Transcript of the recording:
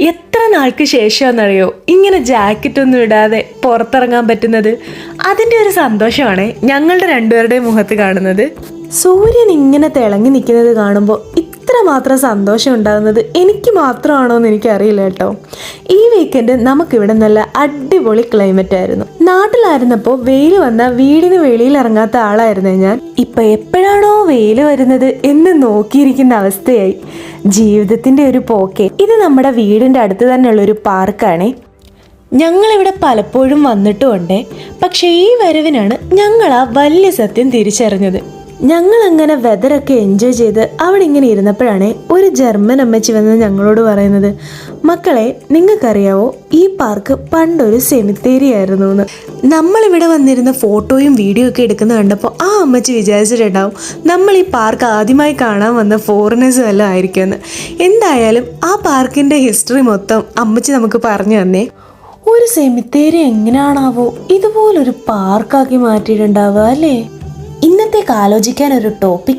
എത്ര നാൾക്ക് ശേഷമാണെന്നറിയോ ഇങ്ങനെ ജാക്കറ്റ് ഒന്നും ഇടാതെ പുറത്തിറങ്ങാൻ പറ്റുന്നത്. അതിൻ്റെ ഒരു സന്തോഷമാണ് ഞങ്ങളുടെ രണ്ടുപേരുടെയും മുഖത്ത് കാണുന്നത്. സൂര്യൻ ഇങ്ങനെ തിളങ്ങി നിൽക്കുന്നത് കാണുമ്പോൾ ഇത്രമാത്രം സന്തോഷം ഉണ്ടാകുന്നത് എനിക്ക് മാത്രമാണോ എന്ന് എനിക്കറിയില്ല കേട്ടോ. ഈ വീക്കെൻഡ് നമുക്കിവിടെ നല്ല അടിപൊളി ക്ലൈമറ്റ് ആയിരുന്നു. നാട്ടിലായിരുന്നപ്പോൾ വെയിൽ വന്നാൽ വീടിന് വെളിയിൽ ഇറങ്ങാത്ത ആളായിരുന്നു ഞാൻ. ഇപ്പം എപ്പോഴാണോ വെയിൽ വരുന്നത് എന്ന് നോക്കിയിരിക്കുന്ന അവസ്ഥയായി. ജീവിതത്തിൻ്റെ ഒരു പോക്കെ. ഇത് നമ്മുടെ വീടിൻ്റെ അടുത്ത് തന്നെയുള്ളൊരു പാർക്കാണേ. ഞങ്ങളിവിടെ പലപ്പോഴും വന്നിട്ടുമുണ്ട്. പക്ഷേ ഈ വരവിനാണ് ഞങ്ങൾ ആ വലിയ സത്യം തിരിച്ചറിഞ്ഞത്. ഞങ്ങളങ്ങനെ വെതറൊക്കെ എൻജോയ് ചെയ്ത് അവിടെ ഇങ്ങനെ ഇരുന്നപ്പോഴാണ് ഒരു ജർമ്മൻ അമ്മച്ചി വന്ന് ഞങ്ങളോട് പറയുന്നത്, മക്കളെ നിങ്ങൾക്കറിയാവോ ഈ പാർക്ക് പണ്ടൊരു സെമിത്തേരി ആയിരുന്നു എന്ന്. നമ്മളിവിടെ വന്നിരുന്ന ഫോട്ടോയും വീഡിയോ ഒക്കെ എടുക്കുന്ന കണ്ടപ്പോൾ ആ അമ്മച്ചി വിചാരിച്ചിട്ടുണ്ടാവും നമ്മൾ ഈ പാർക്ക് ആദ്യമായി കാണാൻ വന്ന ഫോറിനേഴ്സ് വല്ലതും ആയിരിക്കുമെന്ന്. എന്തായാലും ആ പാർക്കിൻ്റെ ഹിസ്റ്ററി മൊത്തം അമ്മച്ചി നമുക്ക് പറഞ്ഞു തന്നേ. ഒരു സെമിത്തേരി എങ്ങനെയാണാവോ ഇതുപോലൊരു പാർക്കാക്കി മാറ്റിയിട്ടുണ്ടാവുക അല്ലേ? ഇന്നത്തേക്ക് ആലോചിക്കാൻ ഒരു ടോപ്പിക്